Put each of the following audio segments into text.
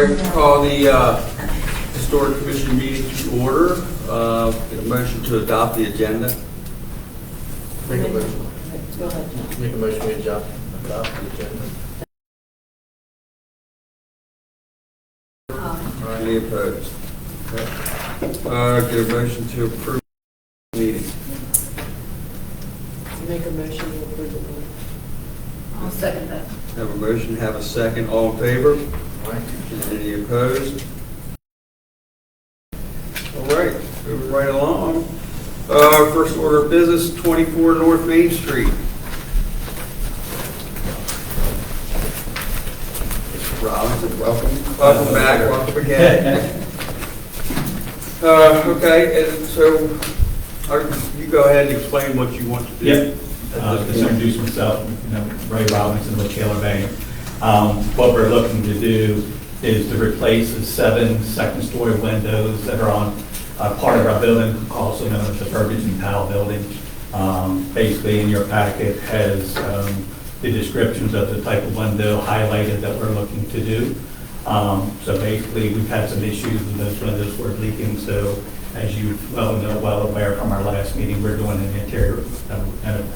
Call the Historic Commission meeting to order. Get a motion to adopt the agenda. Make a motion. Go ahead. Make a motion we adopt the agenda. Any opposed? Get a motion to approve the meeting. Make a motion to approve the meeting. I'll second that. Have a motion, have a second. All in favor? Aye. Any opposed? All right, moving right along. First order of business, 24 North Main Street. Mr. Robinson, welcome. Welcome back, welcome again. Okay, and so you go ahead and explain what you want to do. Yep. Just introduce myself, Ray Robinson with Taylor Bank. What we're looking to do is to replace the 7 second-story windows that are on part of our building, also known as the Burbage and Powell building. Basically, in your packet has the descriptions of the type of window highlighted that we're looking to do. So basically, we've had some issues with those windows were leaking. So as you well aware from our last meeting, we're doing an interior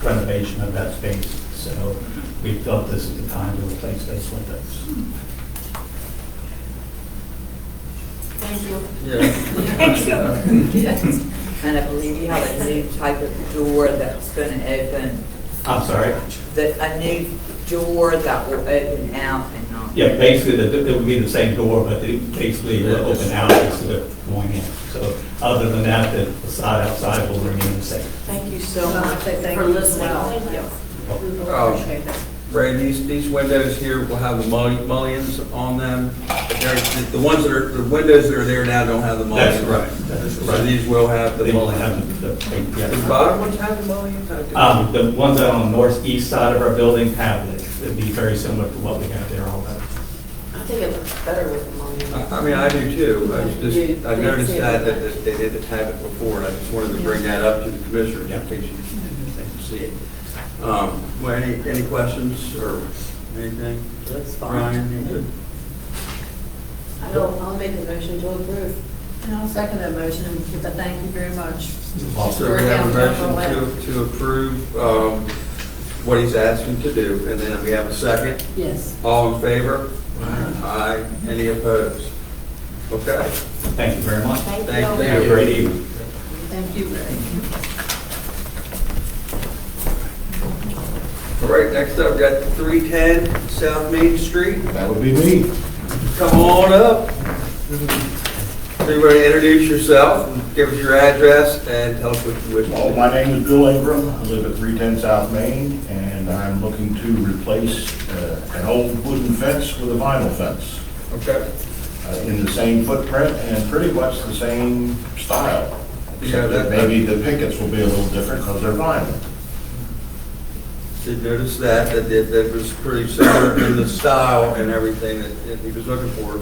renovation of that space. So we felt this is the time to replace those windows. Thank you. Yeah. Thank you. Yes. And I believe you have a new type of door that's going to open, I'm sorry? a new door that will open out and not. Yeah, basically, it would be the same door, but basically it will open out instead of going in. So other than that, the facade outside will remain the same. Thank you so much Thank for you. listening. Thank you. We appreciate that. Ray, these windows here will have the mullions on them. The ones that are, the windows that are there now don't have the mullions. That's right. That's So right. these will have the They will mullions. have The bottom ones have the mullions? The ones that are on the northeast side of our building have it. It'd be very similar to what we have there already. I think it looks better with the money. I mean, I do too. I noticed that they didn't have it before, and I just wanted to bring that up to the commissioners in case you didn't see it. Well, any questions or anything? Looks fine. Ryan, you good? I'll make a motion to approve. And I'll second that motion, but thank you very much. Also, we have a motion to approve what he's asking to do, and then we have a second. Yes. All in favor? Aye. Any opposed? Okay. Thank you very much. Thank Have a you. great evening. Thank you, Ray. All right, next up, we got 310 South Main Street. That would be me. Come on up. Everybody introduce yourself, and give us your address, and tell us what you wish Well, to my name is Bill Ingram. I live at 310 South Main, and I'm looking to replace an old wooden fence with a vinyl fence do. Okay. in the same footprint and pretty much the same style. Yeah, Except that maybe the pickets will be a little different because they're vinyl. Did notice that was pretty similar in the style and everything that he was looking for.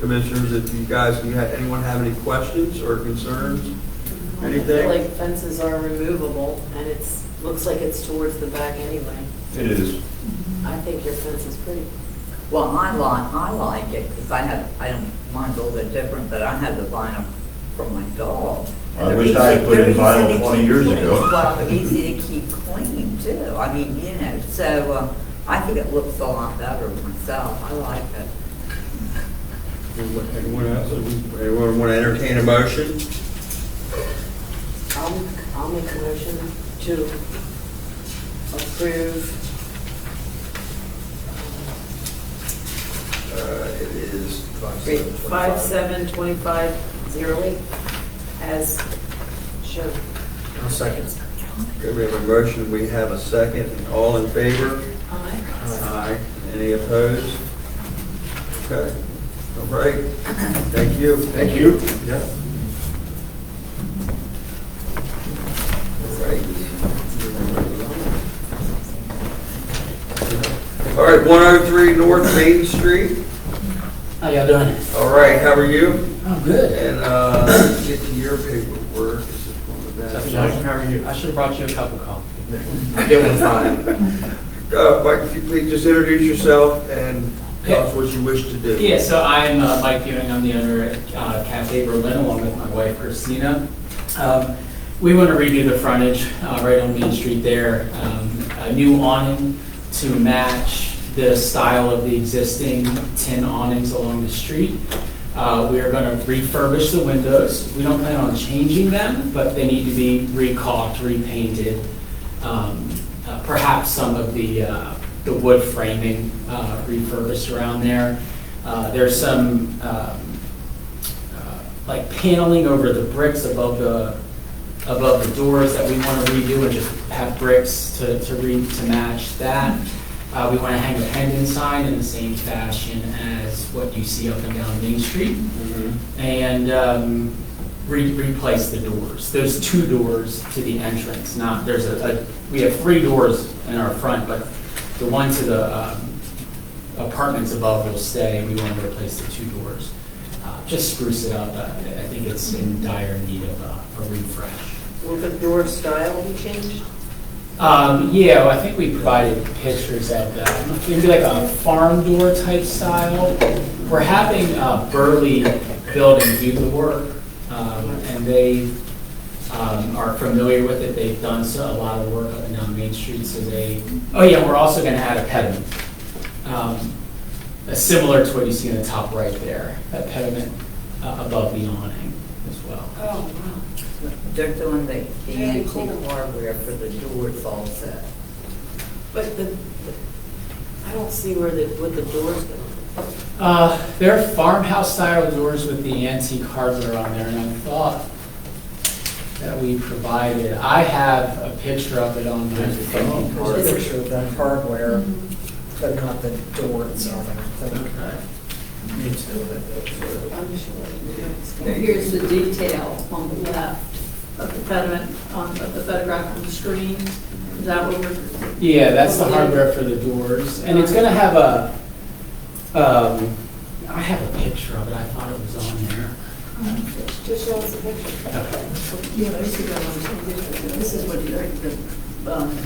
Commissioners, if you guys, anyone have any questions or concerns? I feel Anything? like fences are removable, and looks like it's towards the back anyway. It is. I think your fence is pretty. Well, I like it because I don't mind a little bit different, but I had the vinyl from my dog. I wish I had put in vinyl 20 years ago. Well, easy to keep clean too. I mean, so I think it looks a lot better myself. I like it. Anyone else? Anyone want to entertain a motion? I'll make a motion to approve. It is 572508 as shown. I'll second. Okay, we have a motion, we have a second. All in favor? Aye. Aye. Any opposed? Okay. All right. Thank you. Thank you. Yeah. All right, 103 North Main Street. How y'all doing? All right, how are you? I'm good. And get to your paperwork. This is one of the Johnson, how are you? I should have brought you a cup of coffee. I'm doing fine. Mike, if you please just introduce yourself and tell us what you wish to do. Yeah, so I'm Mike Ewing, I'm the owner at Cafe Berlin, along with my wife Christina. We want to redo the frontage right on Main Street there. A new awning to match the style of the existing tin awnings along the street. We are going to refurbish the windows. We don't plan on changing them, but they need to be recaulked, repainted. Perhaps some of the wood framing refurbished around there. There's some like paneling over the bricks above the doors that we want to redo and just have bricks to match that. We want to hang a pendant sign in the same fashion as what you see up and down Main Street, and replace the doors. There's 2 doors to the entrance. Not there's we have 3 doors in our front, but the one to the apartments above will stay. We want to replace the 2 doors. Just spruce it up. I think it's in dire need of a refresh. Will the door style be changed? Yeah, well, I think we provided pictures of that. Maybe like a farm door type style. We're having Burley Building do the work, and they are familiar with it. They've done a lot of work up and down Main Street, so oh yeah, we're also going to add a pediment. Similar to what you see in the top right there, that pediment above the awning as well. Oh, wow. They're doing the Very antique cool. hardware for the doors also. But I don't see what the doors go. They're farmhouse style doors with the antique hardware on there, and I thought that we provided. I have a picture of it on my phone. There's a picture of that hardware, but not the door itself, I don't think. Me too. Here's the detail on the left of the pediment, of the photograph on the screen. Is that what we're? Yeah, that's the hardware for the doors, and it's going to have I have a picture of it. I thought it was on there. Just show us a picture. Okay. Yeah, this is what the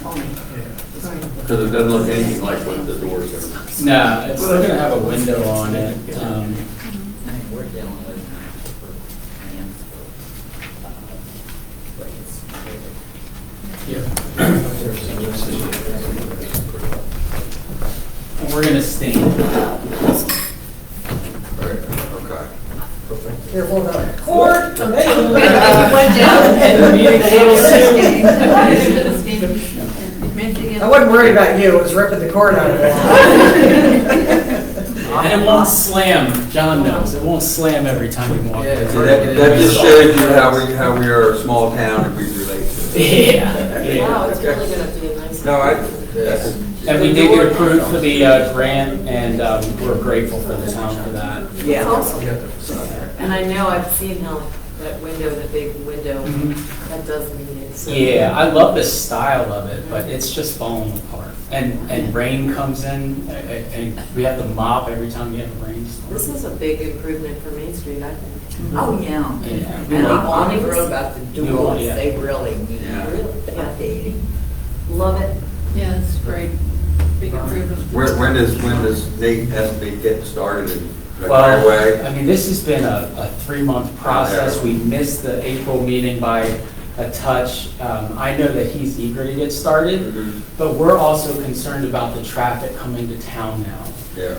awning. Because it doesn't look anything like what the doors are. No, it's still going to have a window on it. I mean, we're dealing with And we're going to stain it. Right, okay. Careful about court. Went down. I wasn't worried about you, it was ripping the cord out of it. And it won't slam. John knows. It won't slam every time you walk in. So that just shows you how we are a small town and we relate to it. Yeah. Wow, it's really going to be a nice. No, And we did get approved for the grant, and we're grateful for the town for that. Yeah. Awesome. And I know I've seen how that window, the big window, that does need it. So- Yeah, I love the style of it, but it's just falling apart. And rain comes in, and we have to mop every time we have a rainstorm. This is a big improvement for Main Street, I think. Oh, yeah. Yeah. And the awning road about the New doors, awning, yeah. they really need Yeah. updating. Love it. Yeah, it's great. Big improvement. when does Nate estimate get started in right Well, away? I mean, this has been a 3-month process. We missed the April meeting by a touch. I know that he's eager to get started, but we're also concerned about the traffic coming to town now. Yeah,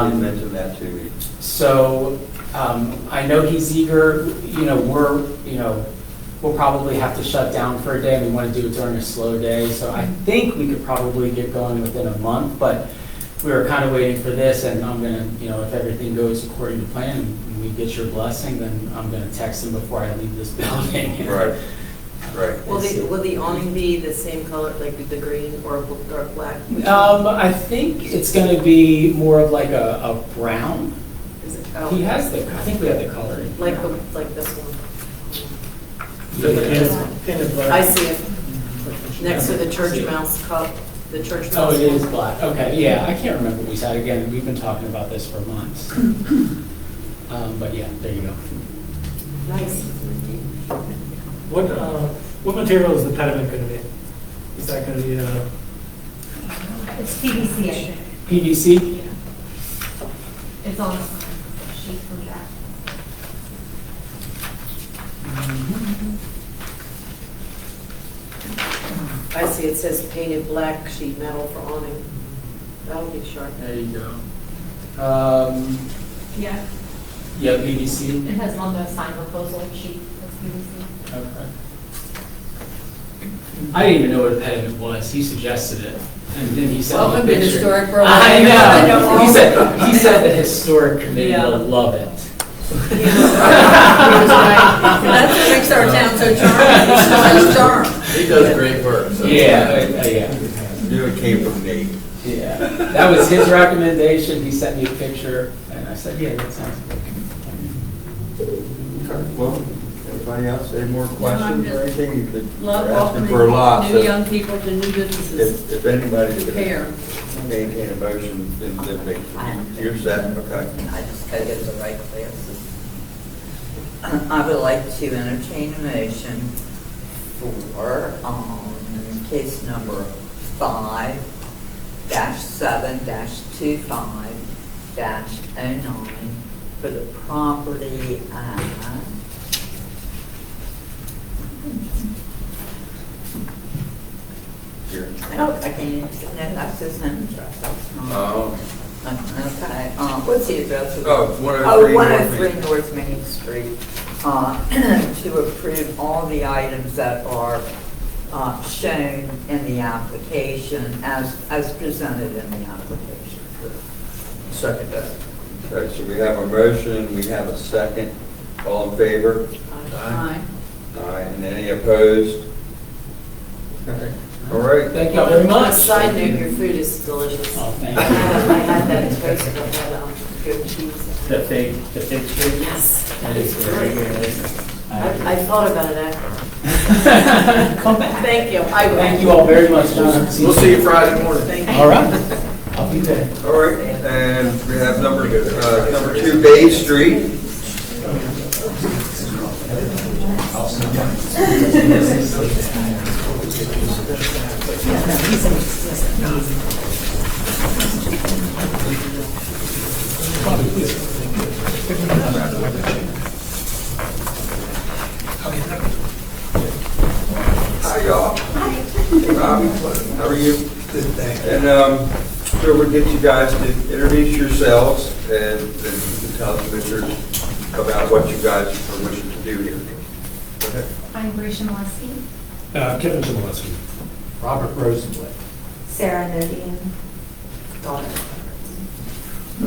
you mentioned that to me. So I know he's eager. We'll probably have to shut down for a day, and we want to do it during a slow day. So I think we could probably get going within a month, but we were kind of waiting for this, and I'm going to, if everything goes according to plan and we get your blessing, then I'm going to text him before I leave this building. Right. Will the awning be the same color, like the green or dark black? I think it's going to be more of like a brown. Is it? I think we have the color. Like this one. Yeah. I see it. Next to the church mouse cup, the church mouse. Oh, it is one. black. Okay, yeah, I can't remember what we said. Again, we've been talking about this for months. But yeah, there you go. Nice. What material is the pediment going to be? Is that going to be It's PVC, I think. PVC? It's on the sheet from Jack. I see it says painted black sheet metal for awning. That'll be sharp. There you go. Yeah, Yeah, PVC. it has on the sign proposal sheet, that's PVC. Okay. I didn't even know what a pediment was. He suggested it, and then he said. Welcome to Historic Borough. I know. I know He all said about he said the historic committee Yeah. will love it. That's what makes our town so charming, it's nice charm. He does great work. so- Yeah. Knew it came from me. Yeah, that was his recommendation. He sent me a picture, and I said, yeah, that sounds good. Okay, well, everybody else, any more I'm questions just- or anything? You could, Love you're asking for a lot. welcoming new so young people to new businesses. If anybody Prepare. can maintain a motion, then you're set, okay. I just gotta get the right classes. I would like to entertain a motion for, case number 5-7-25-09 for the property at Here. I can't even, no, that's his home address, that's not. Oh. Okay, what's the address? of- Oh, 103 Oh, North 103 Main. North Main Street, to approve all the items that are shown in the application as presented in the application. Second that. Okay, so we have a motion, we have a second. All in favor? Aye. Aye, and any opposed? Okay, all right. Thank you very On a much. side note, your food is delicious. Oh, thank I you. had that toast with that goat cheese. The fig tree. Yes. That is very good. I thought about it after. Come back. Thank you. I will. Thank you all very much, John. We'll see you Friday morning. Thank you. All right. I'll be there. All right, and we have number 2 Bay Street. Hi, y'all. Hey, Robbie. How are you? Good, thanks. And so we'll get you guys to introduce yourselves, and then you can tell the commissioners about what you guys are wishing to do here. Go ahead. I'm Grisha Molesky. Kevin Chmielewski. Robert Rosenblatt. Sarah Nodian. Daughter.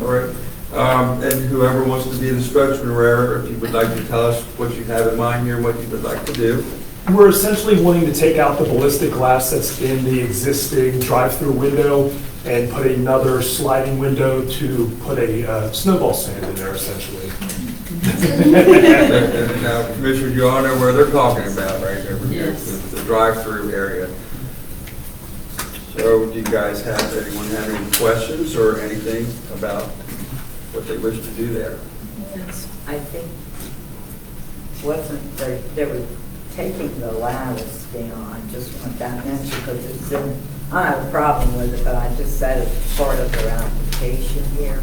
All right. And whoever wants to be the spokesman or wherever, if you would like to tell us what you have in mind here and what you would like to do. We're essentially wanting to take out the ballistic glass that's in the existing drive-through window and put another sliding window to put a snowball stand in there, essentially. And now, Commissioner, you all know where they're talking about, right, over here, Yes. the drive-through area. So do you guys anyone have any questions or anything about what they wish to do there? I think, wasn't, they were taking the lattice down, I just want that mentioned because it's in, I don't have a problem with it, but I just said it's part of their application here.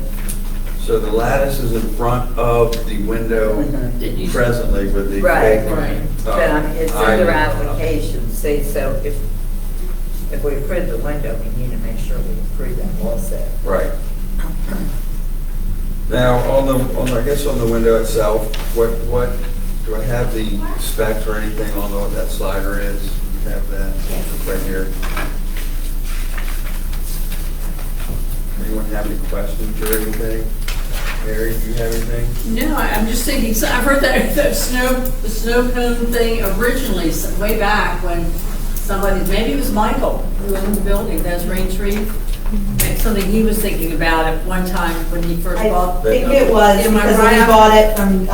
So the lattice is in front of the window Mhm. presently with the. Right, big- right. Oh, But I mean, it's in I- their application, see, so if we approve the window, we need to make sure we approve that also. Right. Now, I guess on the window itself, what, do I have the specs or anything on what that slider is? You have that right here. Anyone have any questions or anything? Mary, do you have anything? No, I'm just thinking, so I've heard the snow cone thing originally, way back when somebody, maybe it was Michael, who owned the building, those rain tree. Something he was thinking about at one time when he first bought. I think it was Am I because when right? we bought it from,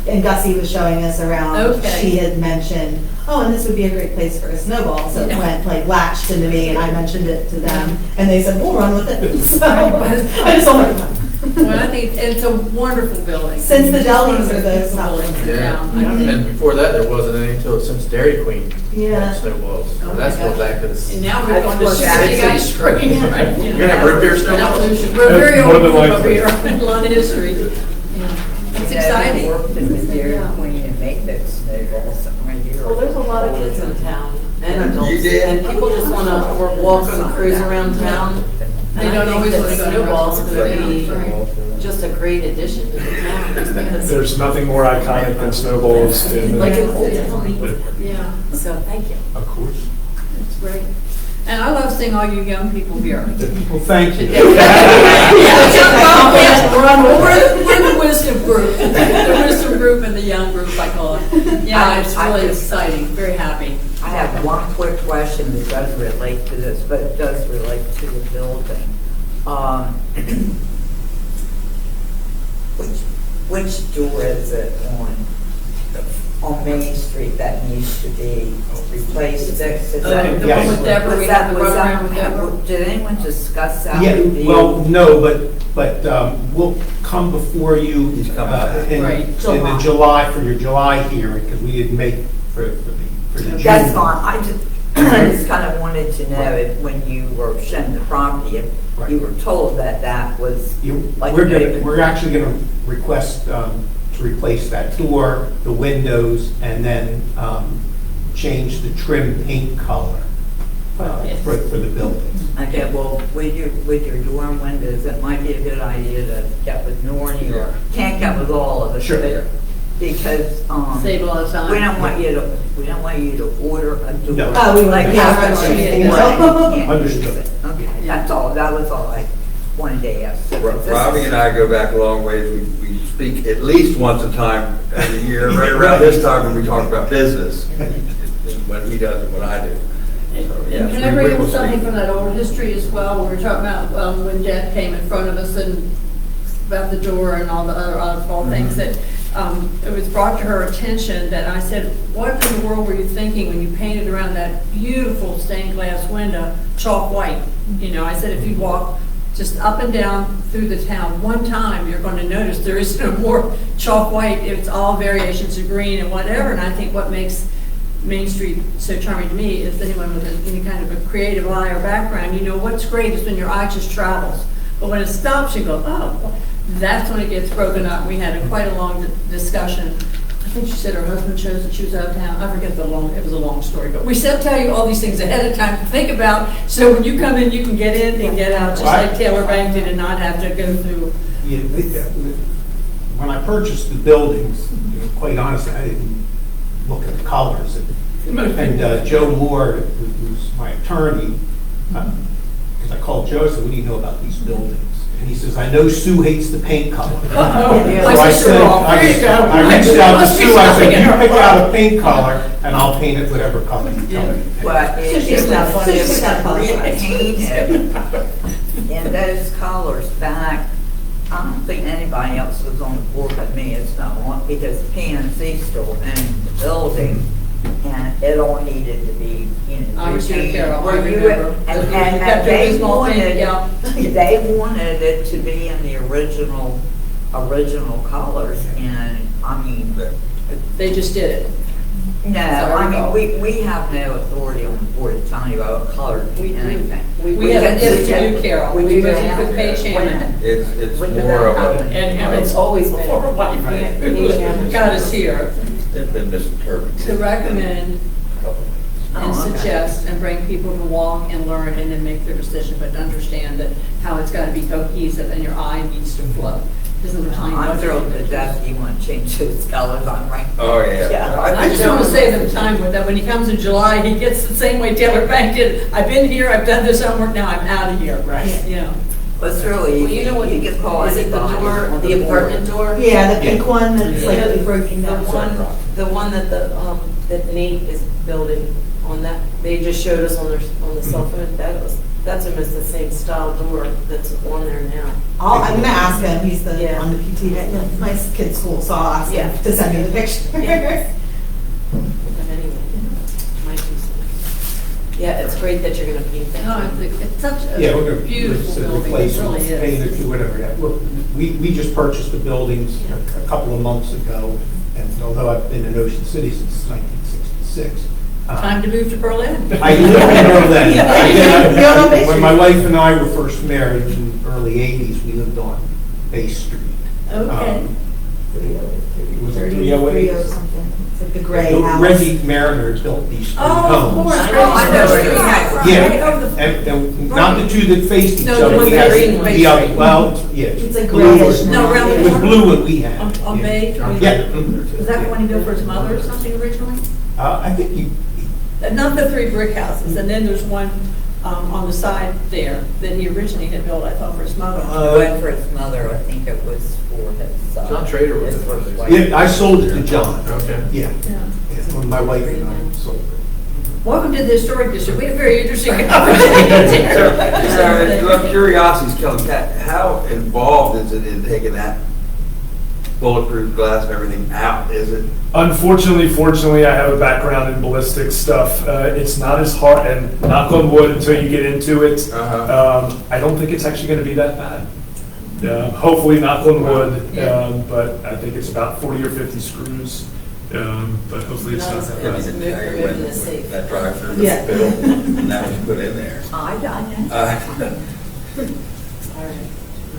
and Gussie was showing us around, Okay. she had mentioned, oh, and this would be a great place for a snowball. So it Yeah. went, like, latched into me, and I mentioned it to them, and they said, we'll run with it. So I just don't know. Well, I think it's a wonderful building. Since the It's one of Delis or the beautiful South buildings in Yeah, town. I think. and before that, there wasn't any until since Dairy Queen Yeah. had snowballs. Oh, That's my going gosh. back to the. And now we're going to That's share the what ice cream. You're gonna have root beer snowballs? We're very More old than up likely. here, a lot of history. Yeah. It's exciting. Worked at the Dairy Yeah. Queen and make that snowball somewhere here. Well, there's a lot of kids in town and adults. You did? And people just want to walk and cruise around town. They And don't I always think wanna that go to snowballs restaurants. could be just a great addition to the town. just because- There's nothing more iconic than snowballs in Like the, an old town. Yeah, So thank you. of course. it's great. And I love seeing all you young people here. Well, thank you. We're the wisdom group, the wisdom group and the young group, I call it. Yeah, it's really exciting, very happy. I have one quick question that does relate to this, but it does relate to the building. Which door is it on Main Street that needs to be replaced? Is The that- one Yes. with Deborah, we was have the that- program with Deborah. Did anyone discuss that Yeah, with you? well, no, but we'll come before you He's coming back. in Right, the July, for your July hearing, because we didn't make for the June. That's fine, I just kind of wanted to know if, when you were showing the property, if you were told that that was like. We're actually gonna request to replace that door, the windows, and then change the trim paint color Yes. for the building. Okay, well, with your door and windows, it might be a good idea to get with Nornie, or can't get with all of us. Sure. but- Because, Save a lot of time. we don't want you to order a door. No. Oh, we Like, wouldn't yeah, have right, to do anything right, else. you can't Understood. use it. Okay, that's all, that was all I wanted to ask. Robbie and I go back a long ways. We speak at least once a time every year, right around this time when we talk about business. When he does and what I do. So, yes, And can I we bring will up something speak. from that old history as well? We were talking about when Jeff came in front of us and about the door and all the other oddball things that it was brought to her attention that I said, what in the world were you thinking when you painted around that beautiful stained glass window chalk white? You know, I said, if you walk just up and down through the town one time, you're going to notice there is no more chalk white. It's all variations of green and whatever. And I think what makes Main Street so charming to me is anyone with any kind of a creative eye or background, you know, what's great is when your eye just travels. But when it stops, you go, oh, that's when it gets broken up. We had quite a long discussion. I think she said her husband chose that she was out of town. I forget it was a long story. But we said tell you all these things ahead of time to think about, so when you come in, you can get in and get out, just like Taylor Bank did, and not have to go through. Yeah, when I purchased the buildings, quite honestly, I didn't look at the colors. And Joe Moore, who's my attorney, because I called Joe, I said, what do you know about these buildings? And he says, I know Sue hates the paint color. Uh-oh. So I said, I reached out to Sue, I said, you pick out a paint color, and I'll paint it whatever color you tell me. But if She's it not funny. was She's not funny. painted in those colors back, I don't think anybody else was on the board but me, it's not one, because PNC still owned the building, and it all needed to be, I was here, routine. Carol, I Were you- remember. And You got the they small thing, wanted, yeah. they wanted it to be in the original colors, and, I mean, They just did it. no, Sorry, I Paul. mean, we have no authority on the board to tell you what color to We be do. anything. We have an if to do, Carol. We We do work have with Paige Hammond. It's When did more that of happen? a, And it's always been what got us here it's been misinterpreted. to recommend and Oh, okay. suggest and bring people to walk and learn and then make their decision, but to understand that how it's got to be cohesive and your eye needs to flow. Isn't there time? I'm thrilled to death you want to change those colors on right. Oh, yeah. I just want to save them time with that. When he comes in July, he gets the same way Taylor Bank did. I've been here, I've done this homework, now I'm out of here. Right. You know. Well, it's really Well, you know what, you can call is it the anybody door, on the board. apartment door? Yeah, the pink one that's Yeah. like broken The down. one that that Nate is building on that, they just showed us on the cell phone, that's almost the same style door that's on there now. I'm gonna ask him, he's Yeah. on the PT at my kid's school, so I'll ask him Yeah. to send me the picture. Yeah. But anyway, might be some. Yeah, it's great that you're gonna paint that. No, it's such Yeah, a we're going beautiful to building. replace, It really paint is. it, do whatever. Yeah. we just purchased the buildings a couple of months ago, and although I've been in Ocean City since 1966. Time to move to Berlin. I lived in Berlin. You're on Bay When my Street. wife and I were first married in the early 80s, we lived on Bay Street. Okay. It was 308 308. something. It's like the gray house. Reggie Mariner built these three Oh, of homes. course. I know where you have- Yeah, and not the two that faced each No, the other. one We that had green the one. other, well, yeah. It's like blue grayish one. now. No, around It the was corner. blue when we had. On yeah. Bay? Yeah. Was that the one he built for his mother or something originally? I think you, Not the three brick houses, and then there's one on the side there that he originally had built, I thought, for his mother. Went for his mother, I think it was for his son. John Trader was His the first. wife. yeah, I sold it to John. Okay. Yeah, Yeah. yeah, when my wife and I sold it. Welcome to the historic district. We had a very interesting conversation. So, I'm curiosity, Kelly, how involved is it in taking that bulletproof glass and everything out? Is it? Unfortunately, fortunately, I have a background in ballistic stuff. It's not as hard, and knock on wood until you get into it, I don't think it's actually going to be that bad. Hopefully, knock on wood, but I think it's about 40 or 50 screws. But hopefully it's not that It bad. was moving the safe. That drive-through Yeah. was built, and that was put in there. I know.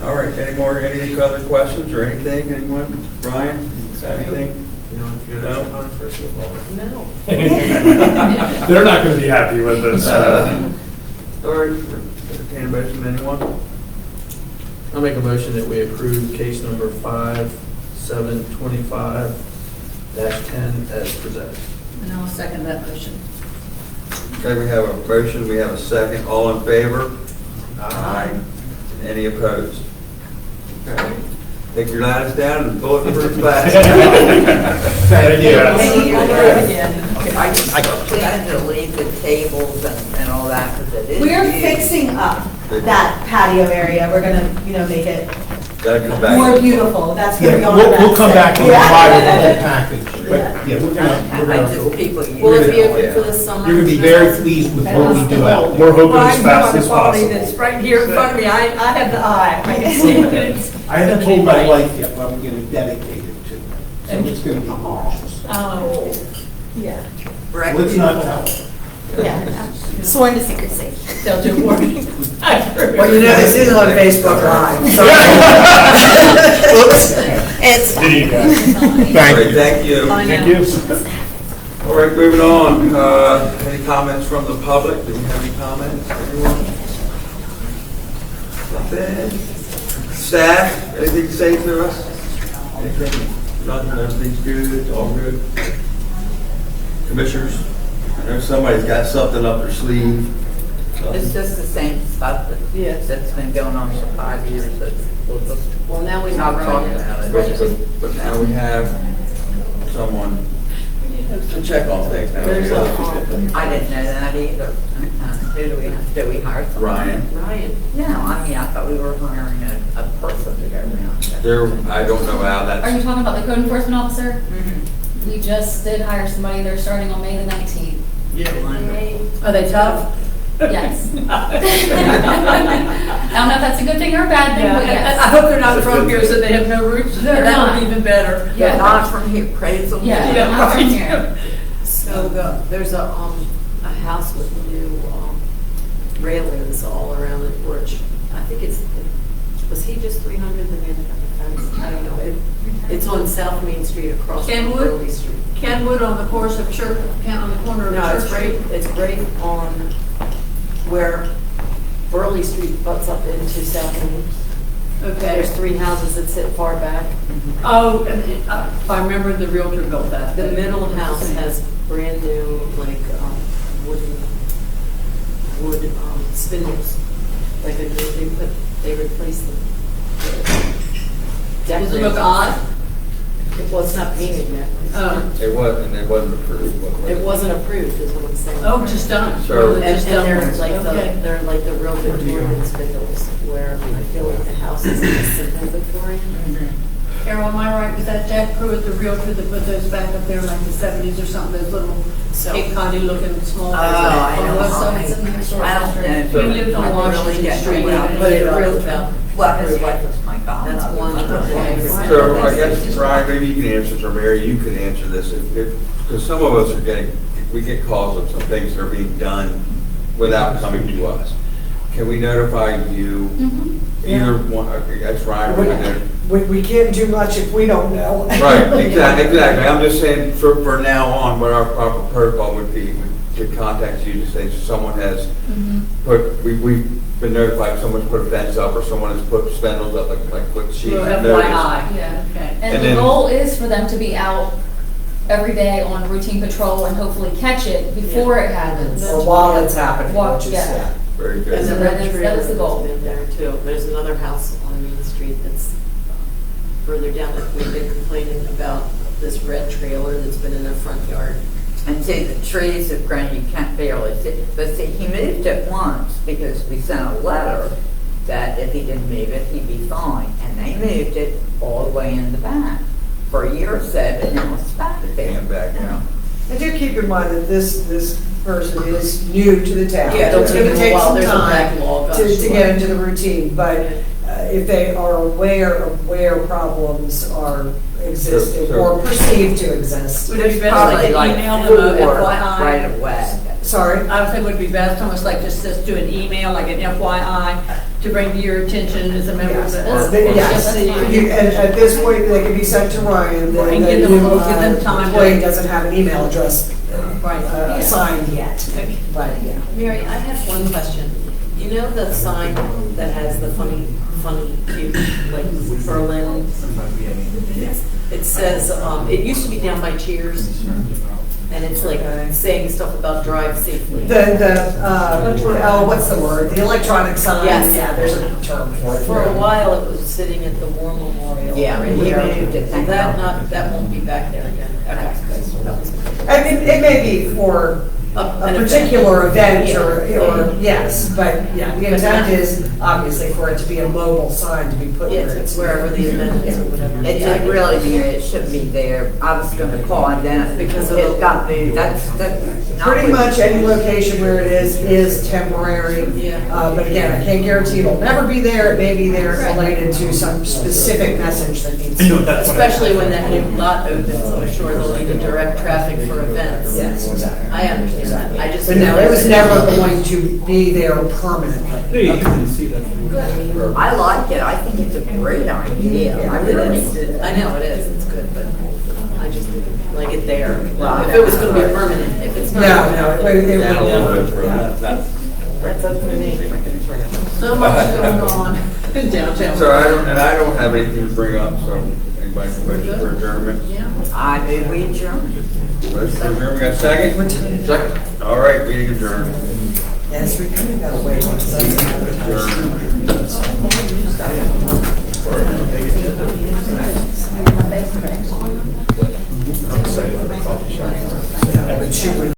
All right. All right, any other questions or anything, anyone? Brian, anything? You know, if you're No. not first of all. No. They're not going to be happy with this. All right, entertain a motion, anyone? I'll make a motion that we approve case number 5725-10 as presented. And I'll second that motion. Okay, we have a motion, we have a second, all in favor? Aye. Any opposed? Okay. Take your ladders down and bulletproof glass. Thank you. I plan to leave the tables and all that, because it is. We're big. fixing up that patio area. We're gonna, make it Gotta come back. more beautiful. That's where we Yeah, are. we'll come back and Yeah. provide a whole package, but Yeah. yeah, we're I gonna, just, people. Will it be use open it. for the summer? you're gonna be very pleased with what we do out there. We're hoping Well, I as can fast go on as the quality possible. that's right here in front of me. I have the eye. I can see it. It's I haven't gonna told be my right. wife yet what I'm gonna dedicate it to, so it's gonna be gorgeous. Oh, Yeah. Let's not tell her. Yeah. Sworn to secrecy. they'll do more. Well, this is on Facebook Live. It's All right, thank you. I know. Thank you. All right, moving on. Any comments from the public? Do we have any comments? Anyone? Nothing? Staff, anything to say to us? Anything? Nothing, everything's good, all good? Commissioners? I know somebody's got something up their sleeve. It's just the same stuff that's been going on for 5 years. We'll just Well, now we not have talk Ryan. about it. But now we have someone to check on things now. There's a, I didn't know that either. Who do we hire? someone? Ryan. Ryan. No, I mean, I thought we were hiring a person to go around. There, I don't know how Are you that's, talking about the code enforcement officer? Mhm. We just did hire somebody, they're starting on May the 19th. Wonderful. Are they tough? Yes. I don't know if that's a good thing or a bad thing, but I yes. hope they're not from here, so they have no roots. They're That not. would be even better. They're not from here, praise them. Yeah, Yeah, not from right. here. So there's a house with new railings all around the porch. I think was he just 300 the man that got the fence? I don't know. It's on South Main Street across from Kenwood? Burley Street. Kenwood on the course of Church, on the corner of No, Church it's Street. right on where Burley Street butts up into South Main. Okay. There's 3 houses that sit far back. Oh, I remember the realtor built that. The middle house has brand new, like, wood spindles. Like they replaced them. Does it look odd? Well, it's not painted yet. Oh, it wasn't approved. It wasn't approved, is what I'm saying. oh, just done. So- And Just done. they're like Okay. they're like the real Victorian spindles, where I feel like the house is simple Victorian. Carol, am I right? Was that Jack Pruitt, the realtor that put those back up there in like the 70s or something, those little So- Cape Coddy looking small? Oh, I on know. the west side? It's in the historic I don't district. know. He lived on I really Washington get Street. what I and put it he on. wrote about- Well, his wife was my That's one of the things. So I guess, Brian, maybe you can answer this, or Mary, you could answer this, because some of us are we get calls of some things that are being done without coming to us. Can we notify you, either one, I guess Ryan, or We can't do much if we don't know. Right, exactly. I'm just saying, for now on, what our proper protocol would be, to contact you to say someone has put, we've been notified someone's put a fence up, or someone has put spindles up, like what she Well, noticed. FYI, yeah, okay. And And the then- goal is for them to be out every day on routine patrol and hopefully catch it before it happens. Or while it's happening, While- which is, yeah. yeah. Very And good. the That red is- trailer that is the goal. has been there too. There's another house on Main Street that's further down that we've been complaining about this red trailer that's been in their front yard. And see, the trees have grown, you can't barely see. But see, he moved it once because we sent a letter that if he didn't move it, he'd be fine. And they moved it all the way in the back for a year or so, but now it's back there. And back now. And do keep in mind that this person is new to the town. Yeah, So it's it'll gonna take a take while. some There's a time backlog, I'm to sure. get into the routine, but if they are aware of where problems are existing So- or perceived to exist. Would it be best Probably like like email them a 4 FYI? right away. Sorry? I would think it would be best, almost like just do an email, like an FYI, to bring to your attention as a member of the. Yes, You- and at this point, they can be sent to Ryan, the And the give them- new give them time to- employee doesn't have an email address Right. assigned yet, but, yeah. Mary, I have one question. You know the sign that has the funny, cute, like Berlin? It says, it used to be down by Cheers, and it's like saying stuff about drive safely. What's the word? The electronic sign? Yes. Yeah, there's a term for it. For a while, it was sitting at the War Memorial. Yeah, right we here. moved it, thank That God. that won't be back there again. Okay. I mean, it may be for a An particular event or, Yeah. yes, but yeah, the intent is obviously for it to be a mobile sign to be put Yeah, where it's it's. wherever the event is or whatever. It Yeah, I should get really that. be, it should be there. I was gonna call and then Because because of it the- got moved. That's not Pretty what- much any location where it is temporary. Yeah. But again, I can't guarantee it'll never be there. It may be there related to some specific message that needs. I know that's what I- Especially when that new lot opens, I'm sure they'll need to direct traffic for events. Yes, exactly. I understand that. I just. But no, it was never going to be there permanently. Hey, you can see that. I like it. I think it's a great idea. I It really is. do. I know it is, it's good, but I just like it there. Well, If it was gonna be permanent, if it's not. No, it Down a little would. bit further. That's up to me. So much going on in downtown. So I don't have anything to bring up, so anybody can wish for adjournment? Yeah. I move we adjourn. Motion for adjournment, we got a second? Second. All right, meeting adjourned. Yes, we kind of got to wait on something. Adjourned. But she would